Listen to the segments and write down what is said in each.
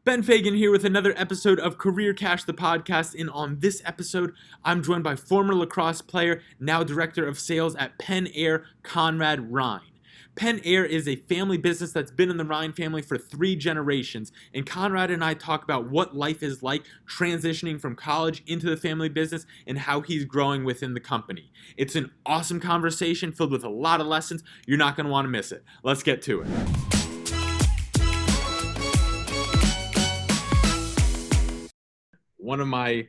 Ben Fagan here with another episode of Career Cash, the podcast. And on this episode, I'm joined by former lacrosse player, now director of sales at PennAir, Conrad Rhein. PennAir is a family business that's been in the Rhein family for 3 generations, and Conrad and I talk about what life is like transitioning from college into the family business and how he's growing within the company. It's an awesome conversation filled with a lot of lessons. You're not going to want to miss it. Let's get to it. One of my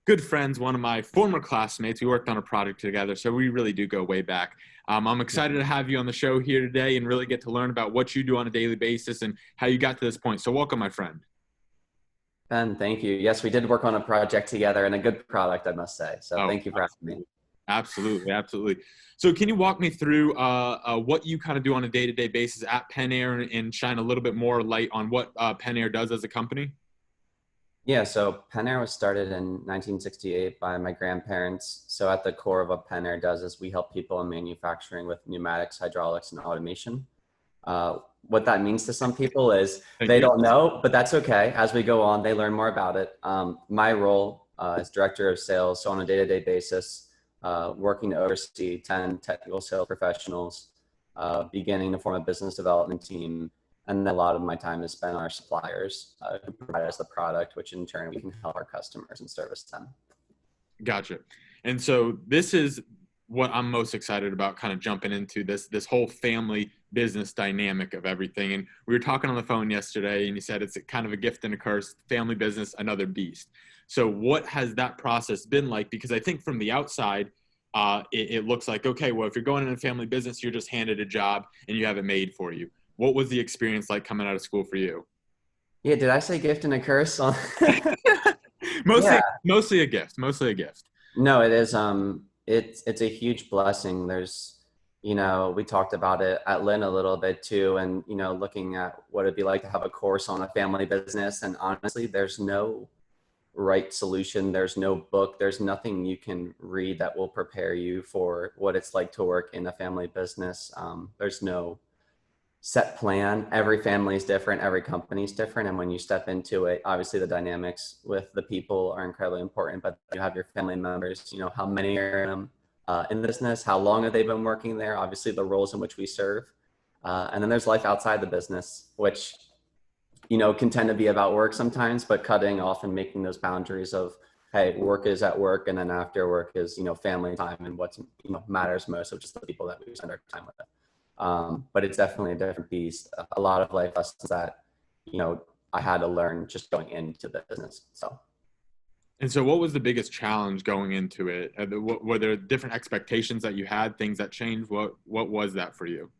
good friends, one of my former classmates, we worked on a project together, so we really do go way back. I'm excited to have you on the show here today and really get to learn about what you do on a daily basis and how you got to this point. So welcome, my friend. Ben, thank you. Yes, we did work on a project together and a good product, I must say. So thank you for asking me. Absolutely. So can you walk me through what you kind of do on a day-to-day basis at PennAir and shine a little bit more light on what PennAir does as a company? Yeah, so PennAir was started in 1968 by my grandparents. So at the core of what PennAir does is we help people in manufacturing with pneumatics, hydraulics, and automation. What that means to some people is they don't know, but that's okay. As we go on, they learn more about it. My role is director of sales. So on a day-to-day basis, working to oversee 10 technical sales professionals, beginning to form a business development team. And then a lot of my time is spent on our suppliers who provide us the product, which in turn we can help our customers and service them. Gotcha. And so this is what I'm most excited about, kind of jumping into this whole family business dynamic of everything. And we were talking on the phone yesterday, and you said it's kind of a gift and a curse, family business, another beast. So what has that process been like? Because I think from the outside, it looks like, okay, well, if you're going in a family business, you're just handed a job and you have it made for you. What was the experience like coming out of school for you? Yeah, did I say gift and a curse? Mostly a gift. No, it is. It's a huge blessing. There's, we talked about it at Lynn a little bit too, and looking at what it'd be like to have a course on a family business. And honestly, there's no right solution. There's no book. There's nothing you can read that will prepare you for what it's like to work in a family business. There's no set plan. Every family is different. Every company is different. And when you step into it, obviously the dynamics with the people are incredibly important, but you have your family members, how many are in the business, how long have they been working there, obviously the roles in which we serve. And then there's life outside the business, which, can tend to be about work sometimes, but cutting off and making those boundaries of, hey, work is at work. And then after work is, family time and what matters most, which is the people that we spend our time with. But it's definitely a different beast. A lot of life lessons that, I had to learn just going into the business. And so what was the biggest challenge going into it? Were there different expectations that you had, things that changed? What was that for you?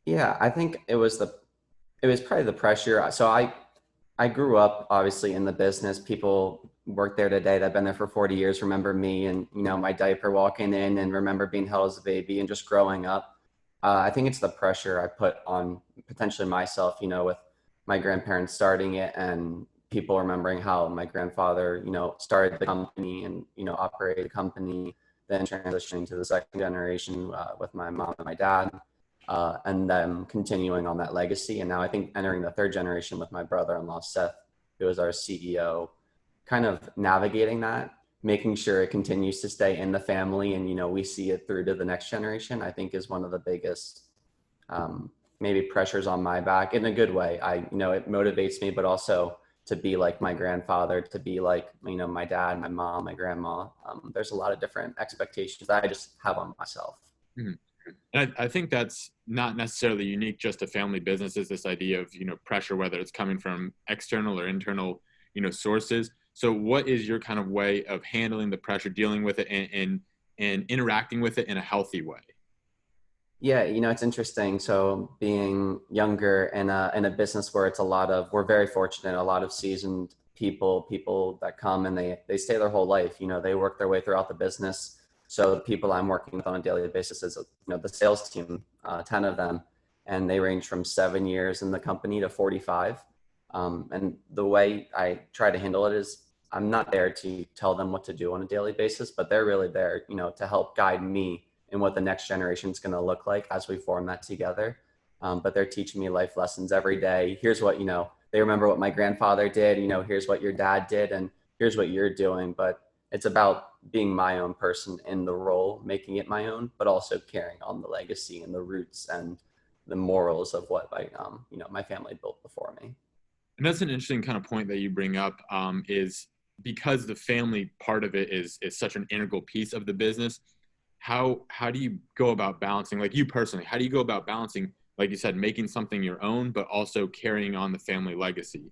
Yeah, I think it was probably the pressure. So I grew up obviously in the business. People work there today that have been there for 40 years, remember me and, my diaper walking in and remember being held as a baby and just growing up. I think it's the pressure I put on potentially myself, with my grandparents starting it and people remembering how my grandfather, started the company and, operated the company, then transitioning to the second generation with my mom and my dad, and then continuing on that legacy. And now I think entering the third generation with my brother-in-law, Seth, who is our CEO, kind of navigating that, making sure it continues to stay in the family and, we see it through to the next generation, I think is one of the biggest, maybe pressures on my back in a good way. It motivates me, but also to be like my grandfather, to be like, my dad, my mom, my grandma. There's a lot of different expectations that I just have on myself. Mm-hmm. And I think that's not necessarily unique just to family businesses, this idea of, pressure, whether it's coming from external or internal, sources. So what is your kind of way of handling the pressure, dealing with it and interacting with it in a healthy way? Yeah, it's interesting. So being younger in a business where it's we're very fortunate, a lot of seasoned people that come and they stay their whole life, they work their way throughout the business. So the people I'm working with on a daily basis is, the sales team, 10 of them, and they range from 7 years in the company to 45. And the way I try to handle it is I'm not there to tell them what to do on a daily basis, but they're really there, to help guide me in what the next generation is going to look like as we form that together. But they're teaching me life lessons every day. Here's what, they remember what my grandfather did, here's what your dad did and here's what you're doing. But it's about being my own person in the role, making it my own, but also carrying on the legacy and the roots and the morals of what my family built before me. And that's an interesting kind of point that you bring up, is because the family part of it is such an integral piece of the business. How do you go about balancing, like you personally, how do you go about balancing, like you said, making something your own, but also carrying on the family legacy?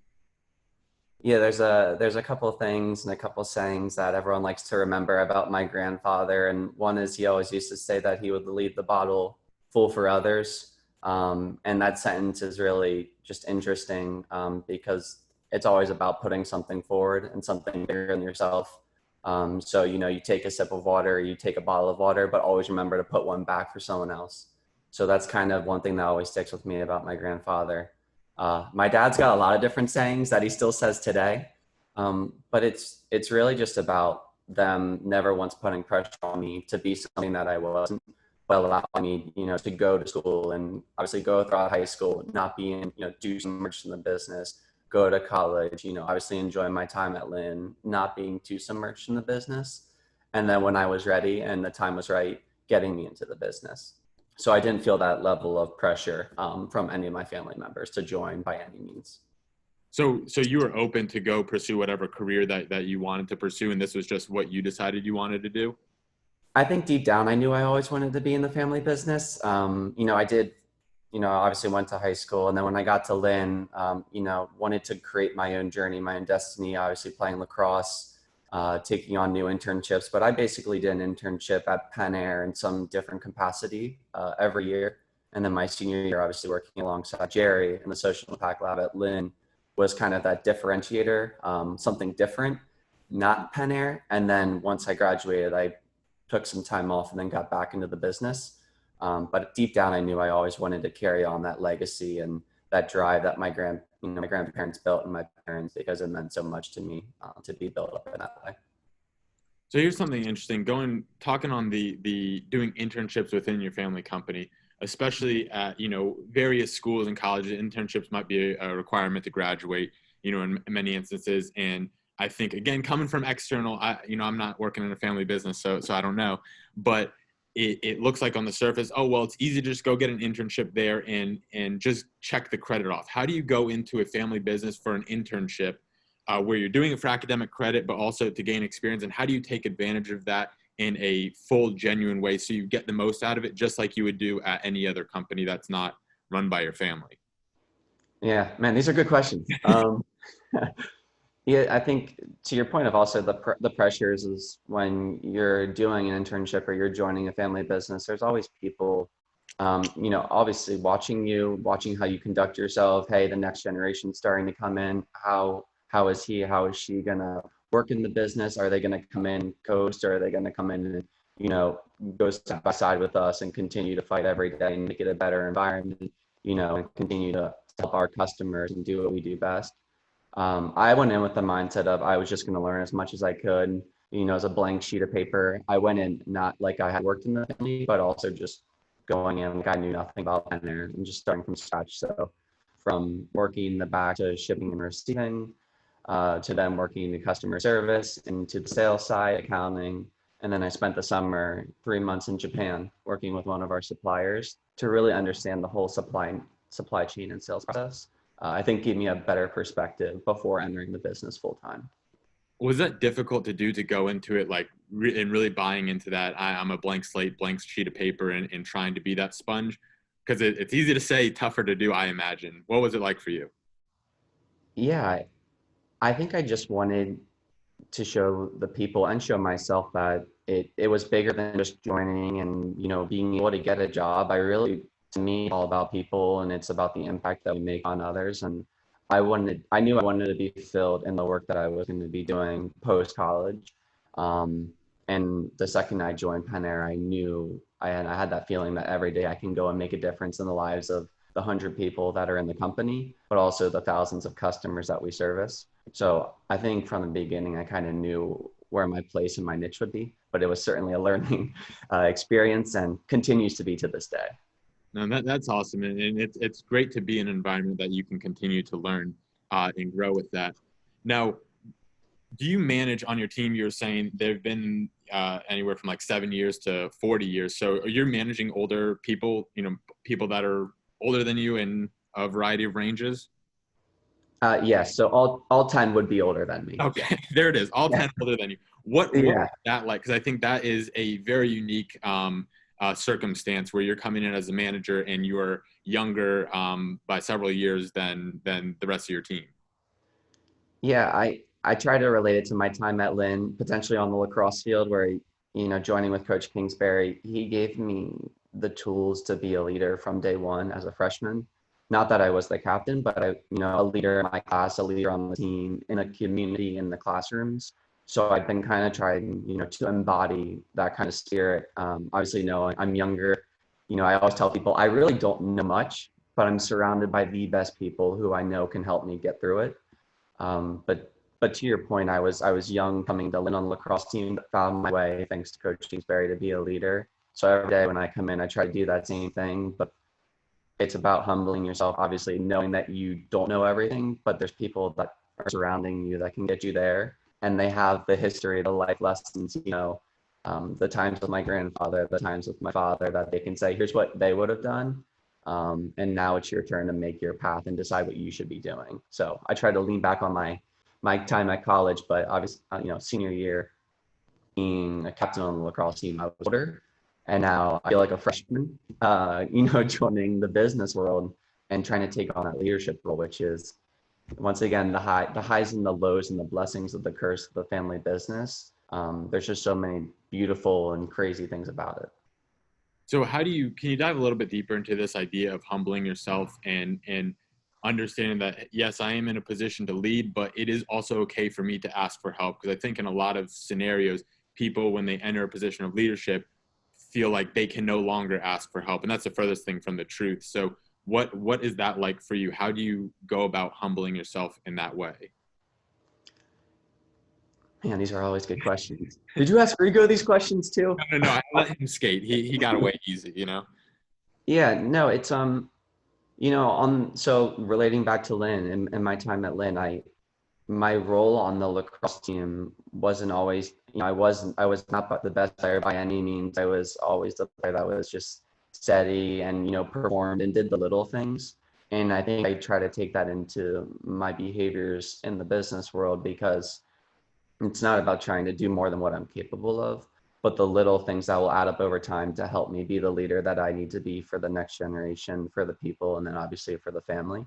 Yeah, there's a couple of things and a couple of sayings that everyone likes to remember about my grandfather. And one is he always used to say that he would leave the bottle full for others. And that sentence is really just interesting, because it's always about putting something forward and something bigger than yourself. So, you take a sip of water, you take a bottle of water, but always remember to put one back for someone else. So that's kind of one thing that always sticks with me about my grandfather. My dad's got a lot of different sayings that he still says today, but it's really just about them never once putting pressure on me to be something that I wasn't, but allowing me, to go to school and obviously go throughout high school, not being, do so much in the business, go to college, obviously enjoy my time at Lynn, not being too submerged in the business. And then when I was ready and the time was right, getting me into the business. So I didn't feel that level of pressure, from any of my family members to join by any means. So you were open to go pursue whatever career that you wanted to pursue, and this was just what you decided you wanted to do? I think deep down, I knew I always wanted to be in the family business. I did, obviously went to high school. And then when I got to Lynn, wanted to create my own journey, my own destiny, obviously playing lacrosse, taking on new internships. But I basically did an internship at PennAir in some different capacity, every year. And then my senior year, obviously working alongside Jerry in the social impact lab at Lynn was kind of that differentiator, something different, not PennAir. And then once I graduated, I took some time off and then got back into the business. But deep down, I knew I always wanted to carry on that legacy and that drive that my grandparents built and my parents, because it meant so much to me, to be built up in that way. So here's something interesting. Talking on the doing internships within your family company, especially at various schools and colleges. Internships might be a requirement to graduate, in many instances. And I think, again, coming from external, I'm not working in a family business, so I don't know, but it looks like on the surface, oh well, it's easy to just go get an internship there and just check the credit off. How do you go into a family business for an internship, where you're doing it for academic credit, but also to gain experience? And how do you take advantage of that in a full, genuine way so you get the most out of it, just like you would do at any other company that's not run by your family? Yeah, man, these are good questions. Yeah, I think to your point of also the pressures is when you're doing an internship or you're joining a family business, there's always people, obviously watching you, watching how you conduct yourself. Hey, the next generation's starting to come in. How is he? How is she gonna work in the business? Are they gonna come in coast, or are they gonna come in and go side by side with us and continue to fight every day and make it a better environment? And continue to help our customers and do what we do best. I went in with the mindset of I was just going to learn as much as I could, as a blank sheet of paper. I went in not like I had worked in the family, but also just going in like I knew nothing about PennAir and just starting from scratch. So from working in the back to shipping and receiving, to then working in the customer service and to the sales side, accounting. And then I spent the summer 3 months in Japan working with one of our suppliers to really understand the whole supply chain and sales process. I think gave me a better perspective before entering the business full time. Was that difficult to do, to go into it like and really buying into that I'm a blank slate, blank sheet of paper, and trying to be that sponge? Because it's easy to say, tougher to do, I imagine. What was it like for you? Yeah, I think I just wanted to show the people and show myself that it was bigger than just joining and being able to get a job. To me, it's all about people, and it's about the impact that we make on others. And I knew I wanted to be fulfilled in the work that I was going to be doing post college. And the second I joined PennAir, I had that feeling that every day I can go and make a difference in the lives of the 100 people that are in the company, but also the thousands of customers that we service. So I think from the beginning, I kind of knew where my place and my niche would be, but it was certainly a learning experience and continues to be to this day. No, that's awesome, and it's great to be in an environment that you can continue to learn. and grow with that. Now, do you manage on your team? You're saying they've been anywhere from like 7 years to 40 years. So you're managing older people, people that are older than you in a variety of ranges? Yes. So all 10 would be older than me. Yeah. Okay, there it is. All Yeah. 10 older than you. What is Yeah. that like? Because I think that is a very unique circumstance where you're coming in as a manager and you're younger by several years than the rest of your team. Yeah, I try to relate it to my time at Lynn, potentially on the lacrosse field where, joining with Coach Kingsbury, he gave me the tools to be a leader from day one as a freshman. Not that I was the captain, but a leader in my class, a leader on the team, in a community, in the classrooms. So I've been kind of trying, to embody that kind of spirit. Obviously, no, I'm younger. I always tell people I really don't know much, but I'm surrounded by the best people who I know can help me get through it. But to your point, I was young coming to Lynn on the lacrosse team, but found my way thanks to Coach Kingsbury to be a leader. So every day when I come in, I try to do that same thing. But it's about humbling yourself, obviously knowing that you don't know everything, but there's people that are surrounding you that can get you there, and they have the history, the life lessons, the times with my grandfather, the times with my father, that they can say, here's what they would have done. And now it's your turn to make your path and decide what you should be doing. So I try to lean back on my time at college, but obviously, senior year, being a captain on the lacrosse team, I was older, and now I feel like a freshman, joining the business world and trying to take on that leadership role, which is once again the highs and the lows and the blessings of the curse of the family business. There's just so many beautiful and crazy things about it. So can you dive a little bit deeper into this idea of humbling yourself and understanding that, yes, I am in a position to lead, but it is also okay for me to ask for help? Because I think in a lot of scenarios, people, when they enter a position of leadership, feel like they can no longer ask for help. And that's the furthest thing from the truth. So what is that like for you? How do you go about humbling yourself in that way? Man, these are always good questions. Did you ask Rigo these questions too? No, I let him skate. He got away easy. Yeah, no, it's so relating back to Lynn and my time at Lynn, my role on the lacrosse team wasn't always, I was not the best player by any means. I was always the player that was just steady and, performed and did the little things. And I think I try to take that into my behaviors in the business world, because it's not about trying to do more than what I'm capable of, but the little things that will add up over time to help me be the leader that I need to be for the next generation, for the people, and then obviously for the family.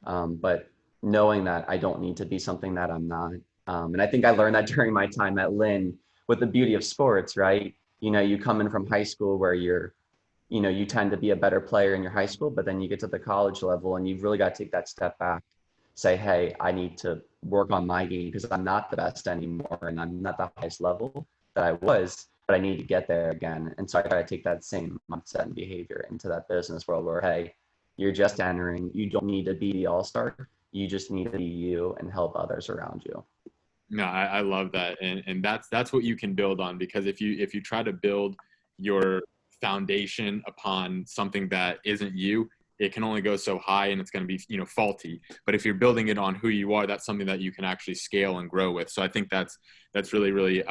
But knowing that I don't need to be something that I'm not. And I think I learned that during my time at Lynn with the beauty of sports, right? You come in from high school where you tend to be a better player in your high school, but then you get to the college level and you've really got to take that step back, say, hey, I need to work on my game because I'm not the best anymore and I'm not the highest level that I was, but I need to get there again. And so I try to take that same mindset and behavior into that business world where, hey, you're just entering, you don't need to be the all-star, you just need to be you and help others around you. No, I love that. And that's what you can build on, because if you try to build your foundation upon something that isn't you, it can only go so high and it's going to be, faulty. But if you're building it on who you are, that's something that you can actually scale and grow with. So I think that's really, really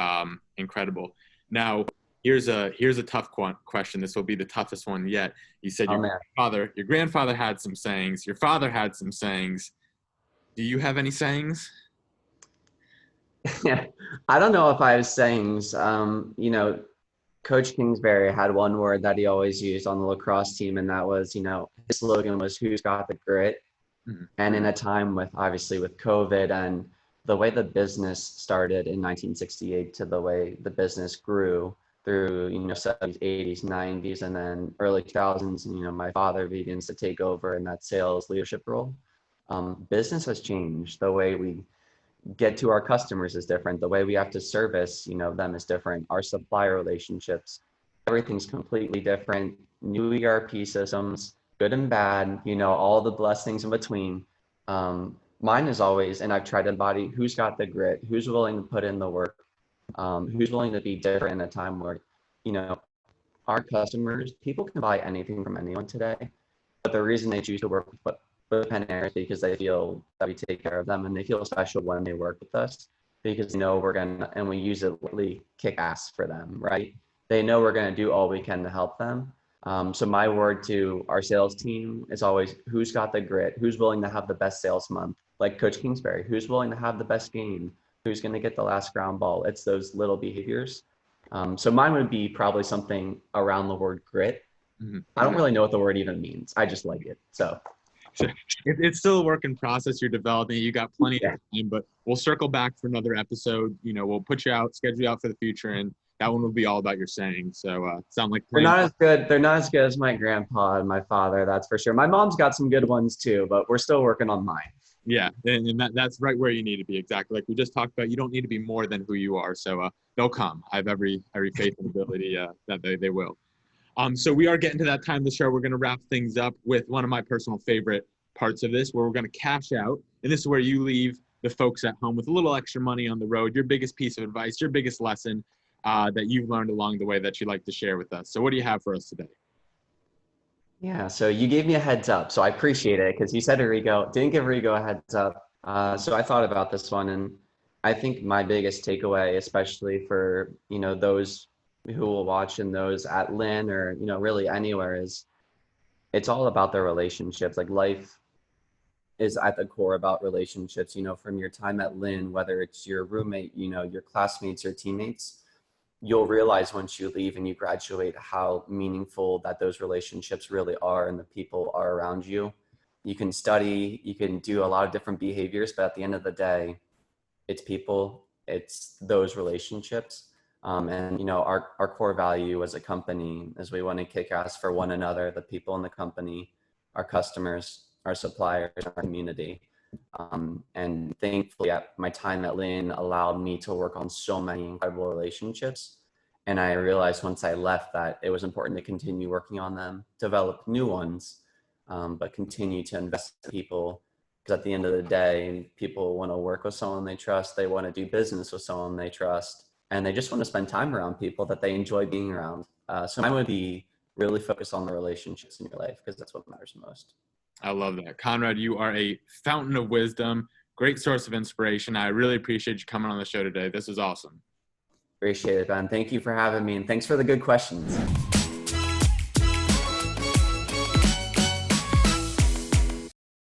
incredible. Now, here's a tough question. This will be the toughest one yet. You said your grandfather had some sayings, your father had some sayings. Do you have any sayings? Yeah, I don't know if I have sayings. Coach Kingsbury had one word that he always used on the lacrosse team, and that was, his slogan was, "Who's got the grit?" Mm-hmm. And in a time with COVID and the way the business started in 1968 to the way the business grew through, 70s, 80s, 90s, and then early 2000s, my father begins to take over in that sales leadership role. Business has changed. The way we get to our customers is different. The way we have to service, them is different. Our supplier relationships, everything's completely different. New ERP systems, good and bad, all the blessings in between. Mine is always, and I've tried to embody, who's got the grit, who's willing to put in the work, who's willing to be different in a time where, our customers, people can buy anything from anyone today, but the reason they choose to work with with PennAir because they feel that we take care of them, and they feel special when they work with us because they know we're gonna, and we use it literally kick ass for them, right? They know we're gonna do all we can to help them. So my word to our sales team is always, who's got the grit? Who's willing to have the best sales month? Like Coach Kingsbury, who's willing to have the best game? Who's going to get the last ground ball? It's those little behaviors. So mine would be probably something around the word grit. I don't really know what the word even means. I just like it. So it's still a work in process. You're developing. You got plenty of time, but we'll circle back for another episode. You know, we'll put you out, schedule you out for the future, and that one will be all about your saying. So sound like they're not as good. They're not as good as my grandpa and my father. That's for sure. My mom's got some good ones too, but we're still working on mine. Yeah, and that's right where you need to be. Exactly like we just talked about. You don't need to be more than who you are. So they'll come. I have every faith and ability that they will. So we are getting to that time of the show. We're going to wrap things up with one of my personal favorite parts of this, where we're going to cash out. And this is where you leave the folks at home with a little extra money on the road, your biggest piece of advice, your biggest lesson that you've learned along the way that you'd like to share with us. So what do you have for us today? Yeah, so you gave me a heads up, so I appreciate it because you said Rigo, didn't give Rigo a heads up. So I thought about this one, and I think my biggest takeaway, especially for, you know, those who will watch and those at Lynn or, you know, really anywhere, is it's all about their relationships. Like life is at the core about relationships, you know, from your time at Lynn, whether it's your roommate, you know, your classmates or teammates, you'll realize once you leave and you graduate how meaningful that those relationships really are and the people are around you. You can study, you can do a lot of different behaviors, but at the end of the day, it's people, it's those relationships. And you know, our core value as a company is we want to kick ass for one another, the people in the company, our customers, our suppliers, our community. And thankfully, my time at Lynn allowed me to work on so many incredible relationships. And I realized once I left that it was important to continue working on them, develop new ones, but continue to invest in people. Because at the end of the day, people want to work with someone they trust. They want to do business with someone they trust. And they just want to spend time around people that they enjoy being around. So mine would be really focus on the relationships in your life because that's what matters most. I love that. Conrad, you are a fountain of wisdom, great source of inspiration. I really appreciate you coming on the show today. This is awesome. Appreciate it, Ben. Thank you for having me, and thanks for the good questions.